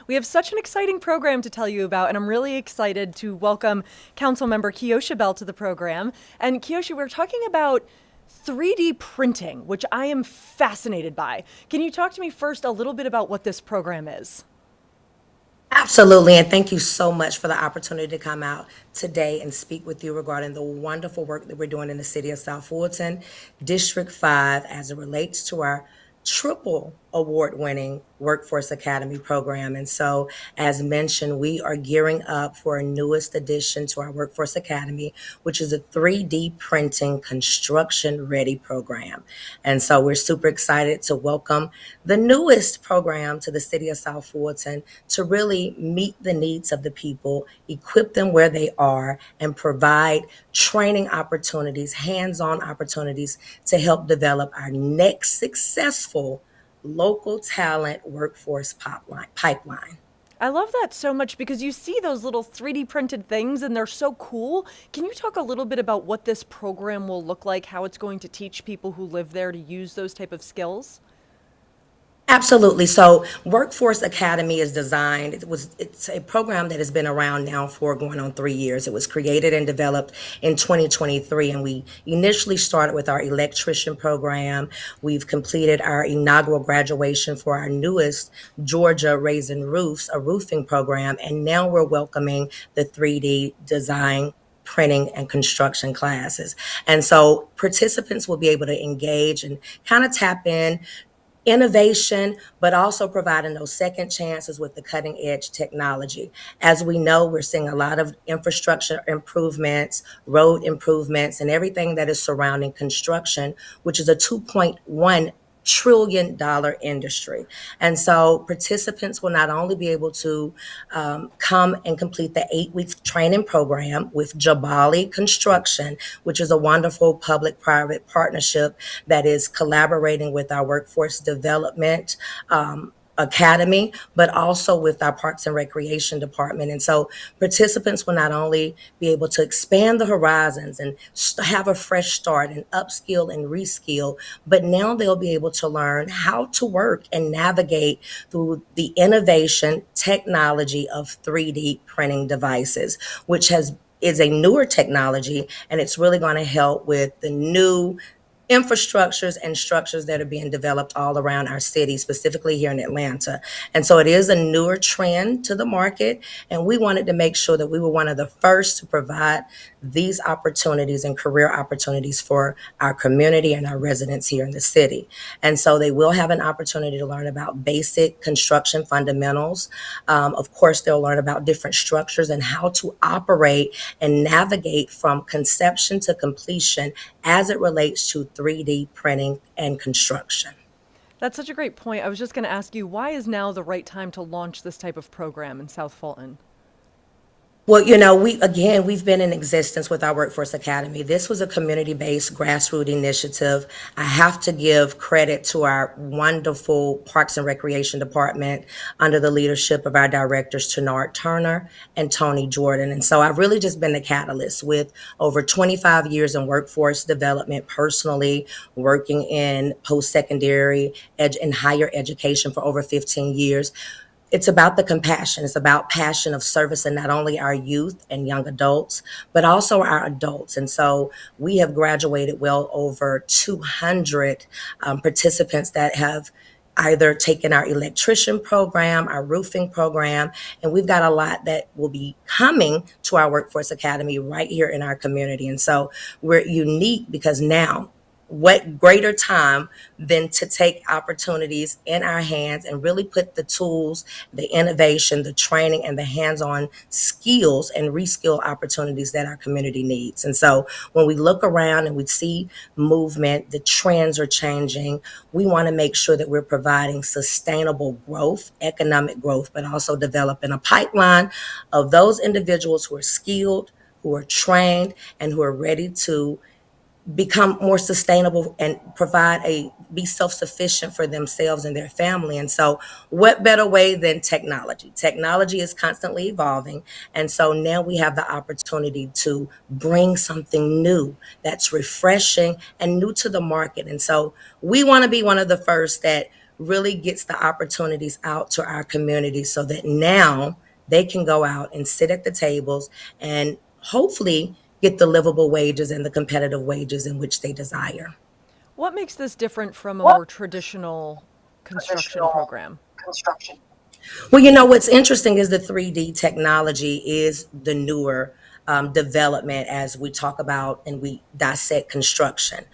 We have such an exciting program to tell you about, and I'm really excited to welcome Councilmember Keosha Bell to the program. And Keosha, we're talking about 3D printing, which I am fascinated by. Can you talk to me first a little bit about what this program is? Absolutely, and thank you so much for the opportunity to come out today and speak with you regarding the wonderful work that we're doing in the city of South Fulton, District 5, as it relates to our triple award winning Workforce Academy program. And so, as mentioned, we are gearing up for our newest addition to our Workforce Academy, which is a 3D printing construction ready program. And so, we're super excited to welcome the newest program to the city of South Fulton to really meet the needs of the people, equip them where they are, and provide training opportunities, hands on opportunities to help develop our next successful local talent workforce pipeline. I love that so much because you see those little 3D printed things and they're so cool. Can you talk a little bit about what this program will look like, how it's going to teach people who live there to use those type of skills? Absolutely. So Workforce Academy is designed, it's a program that has been around now for going on 3 years. It was created and developed in 2023, and we initially started with our electrician program. We've completed our inaugural graduation for our newest Georgia Raisin Roofs, a roofing program, and now we're welcoming the 3D design, printing, and construction classes. And so participants will be able to engage and kind of tap in innovation, but also providing those second chances with the cutting edge technology. As we know, we're seeing a lot of infrastructure improvements, road improvements, and everything that is surrounding construction, which is a $2.1 trillion industry. And so participants will not only be able to come and complete the 8 week training program with Jabali Construction, which is a wonderful public private partnership that is collaborating with our workforce development. Academy, but also with our Parks and Recreation Department. And so participants will not only be able to expand the horizons and have a fresh start and upskill and reskill, but now they'll be able to learn how to work and navigate through the innovation technology of 3D printing devices, which has is a newer technology, and it's really going to help with the new infrastructures and structures that are being developed all around our city, specifically here in Atlanta. And so it is a newer trend to the market, and we wanted to make sure that we were one of the first to provide these opportunities and career opportunities for our community and our residents here in the city. And so they will have an opportunity to learn about basic construction fundamentals. Of course, they'll learn about different structures and how to operate and navigate from conception to completion as it relates to 3D printing and construction. That's such a great point. I was just going to ask you, why is now the right time to launch this type of program in South Fulton? Well, we've been in existence with our Workforce Academy. This was a community-based grassroots initiative. I have to give credit to our wonderful Parks and Recreation Department under the leadership of our directors, Tenard Turner and Tony Jordan. And so I've really just been the catalyst with over 25 years in workforce development personally, working in post-secondary and higher education for over 15 years. It's about the compassion. It's about passion of servicing not only our youth and young adults, but also our adults. And so we have graduated well over 200 participants that have either taken our electrician program, our roofing program, and we've got a lot that will be coming to our Workforce Academy right here in our community. And so we're unique because now what greater time than to take opportunities in our hands and really put the tools, the innovation, the training, and the hands-on skills and reskill opportunities that our community needs. And so when we look around and we see movement, the trends are changing, we want to make sure that we're providing sustainable growth, economic growth, but also developing a pipeline of those individuals who are skilled, who are trained, and who are ready to become more sustainable and be self-sufficient for themselves and their family. And so what better way than technology is constantly evolving, and so now we have the opportunity to bring something new that's refreshing and new to the market. And so we want to be one of the first that really gets the opportunities out to our community so that now they can go out and sit at the tables and hopefully get the livable wages and the competitive wages in which they desire. What makes this different from a What more traditional construction traditional program? construction? Well, you know, what's interesting is the 3D technology is the newer development as we talk about and we dissect construction.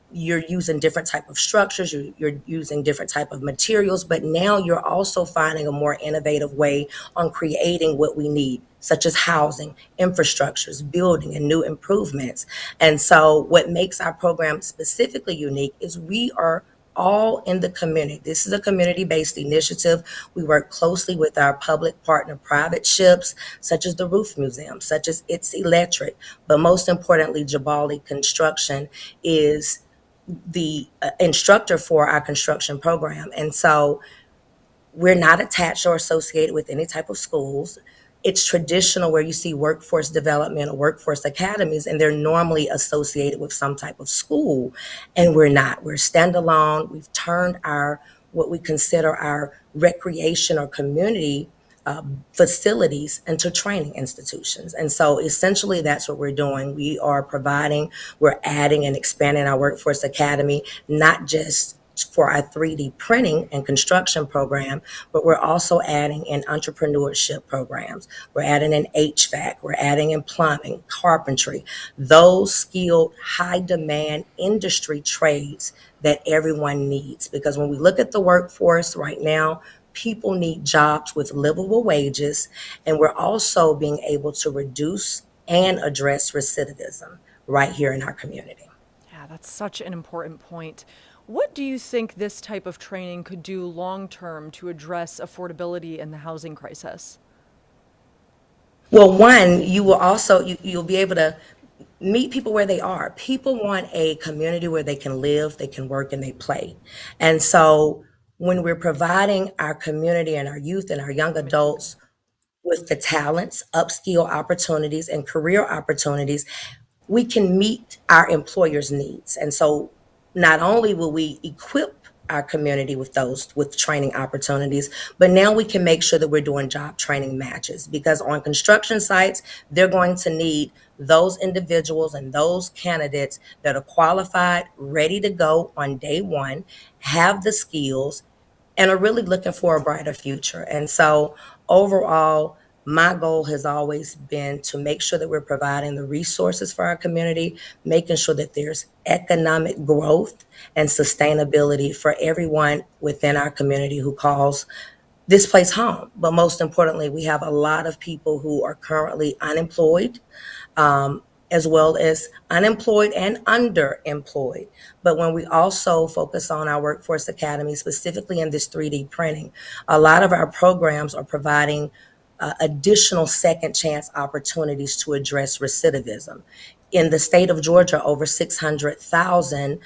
You're using different type of structures, you're using different type of materials, but now you're also finding a more innovative way on creating what we need, such as housing, infrastructures, building, and new improvements. And so what makes our program specifically unique is we are all in the community. This is a community-based initiative. We work closely with our public partner private ships, such as the Roof Museum, such as It's Electric, but most importantly, Jabali Construction is the instructor for our construction program. And so we're not attached or associated with any type of schools. It's traditional where you see workforce development or workforce academies, and they're normally associated with some type of school. And we're not. We're standalone. We've turned our what we consider our recreation or community facilities into training institutions. And so essentially that's what we're doing. We are providing, we're adding and expanding our workforce academy, not just for our 3D printing and construction program, but we're also adding in entrepreneurship programs. We're adding in HVAC, we're adding in plumbing, carpentry, those skilled, high demand industry trades that everyone needs. Because when we look at the workforce right now, people need jobs with livable wages, and we're also being able to reduce and address recidivism right here in our community. Yeah, that's such an important point. What do you think this type of training could do long term to address affordability and the housing crisis? Well, one, you will also you'll be able to meet people where they are. People want a community where they can live, they can work, and they play. And so when we're providing our community and our youth and our young adults with the talents, upskill opportunities, and career opportunities, we can meet our employers' needs. And so not only will we equip our community with those with training opportunities, but now we can make sure that we're doing job training matches because on construction sites, they're going to need those individuals and those candidates that are qualified, ready to go on day one, have the skills, and are really looking for a brighter future. And so overall, my goal has always been to make sure that we're providing the resources for our community, making sure that there's economic growth and sustainability for everyone within our community who calls this place home. But most importantly, we have a lot of people who are currently unemployed, as well as unemployed and underemployed. But when we also focus on our workforce academy, specifically in this 3D printing, a lot of our programs are providing additional second chance opportunities to address recidivism. In the state of Georgia, over 600,000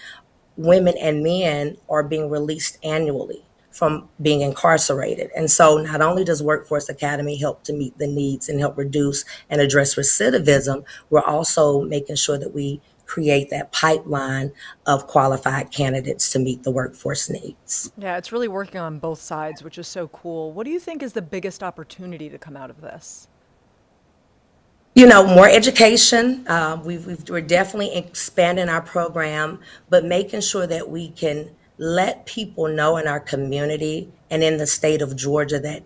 women and men are being released annually from being incarcerated. And so not only does Workforce Academy help to meet the needs and help reduce and address recidivism, we're also making sure that we create that pipeline of qualified candidates to meet the workforce needs. Yeah, it's really working on both sides, which is so cool. What do you think is the biggest opportunity to come out of this? You know, more education. We're definitely expanding our program, but making sure that we can let people know in our community and in the state of Georgia that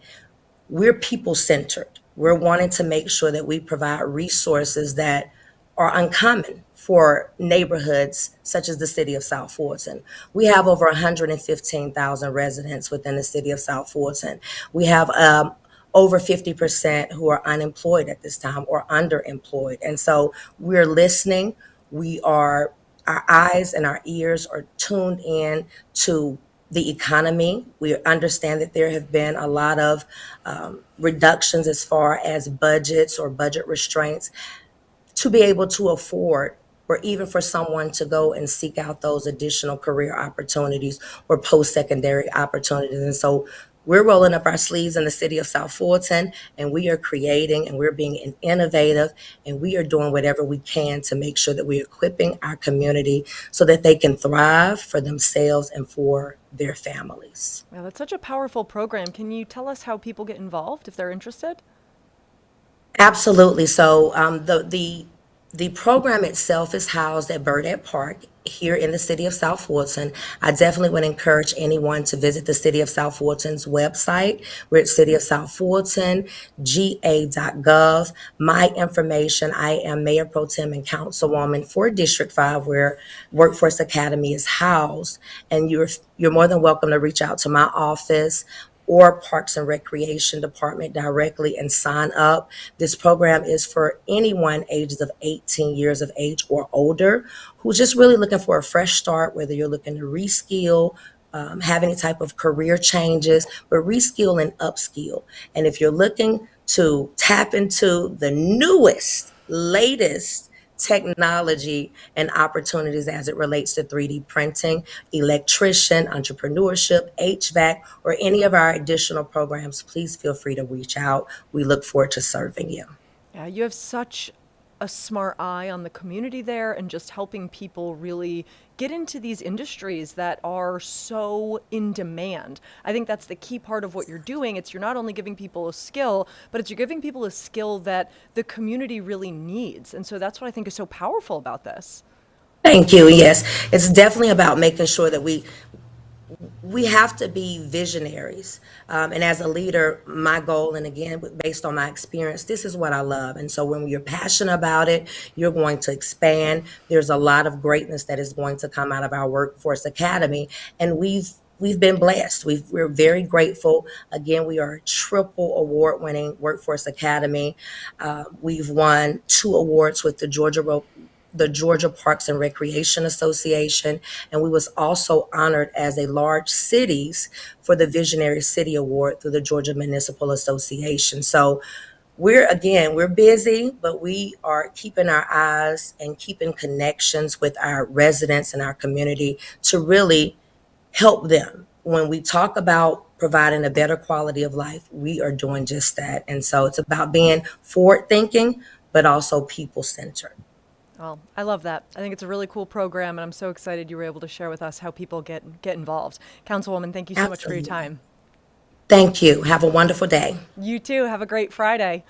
we're people centered. We're wanting to make sure that we provide resources that are uncommon for neighborhoods such as the city of South Fulton. We have over 115,000 residents within the city of South Fulton. We have over 50% who are unemployed at this time or underemployed. And so we're listening. We are, our eyes and our ears are tuned in to the economy. We understand that there have been a lot of reductions as far as budgets or budget restraints to be able to afford or even for someone to go and seek out those additional career opportunities or post-secondary opportunities. And so we're rolling up our sleeves in the city of South Fulton, and we are creating and we're being innovative, and we are doing whatever we can to make sure that we're equipping our community so that they can thrive for themselves and for their families. Yeah, that's such a powerful program. Can you tell us how people get involved if they're interested? Absolutely. So the program itself is housed at Burdette Park here in the city of South Fulton. I definitely would encourage anyone to visit the City of South Fulton's website. We're at City of South Fulton, ga.gov. My information, I am Mayor Pro Tem and Councilwoman for District 5, where Workforce Academy is housed. And you're more than welcome to reach out to my office or Parks and Recreation Department directly and sign up. This program is for anyone ages of 18 years of age or older who's just really looking for a fresh start, whether you're looking to reskill, have any type of career changes, but reskill and upskill. And if you're looking to tap into the newest, latest technology and opportunities as it relates to 3D printing, electrician, entrepreneurship, HVAC, or any of our additional programs, please feel free to reach out. We look forward to serving you. Yeah, you have such a smart eye on the community there and just helping people really get into these industries that are so in demand. I think that's the key part of what you're doing. It's you're not only giving people a skill, but it's you're giving people a skill that the community really needs. And so that's what I think is so powerful about this. Thank you. Yes, it's definitely about making sure that we have to be visionaries. And as a leader, my goal, and again, based on my experience, this is what I love. And so when you're passionate about it, you're going to expand. There's a lot of greatness that is going to come out of our Workforce Academy. And we've been blessed. We're very grateful. Again, we are a triple award winning Workforce Academy. We've won 2 awards with the Georgia Parks and Recreation Association, and we was also honored as a large cities for the Visionary City Award through the Georgia Municipal Association. So we're busy, but we are keeping our eyes and keeping connections with our residents and our community to really help them. When we talk about providing a better quality of life, we are doing just that. And so it's about being forward thinking, but also people centered. Well, I love that. I think it's a really cool program, and I'm so excited you were able to share with us how people get involved. Councilwoman, thank you so much for your Absolutely. time. Thank you. Have a wonderful day. You too. Have a great Friday.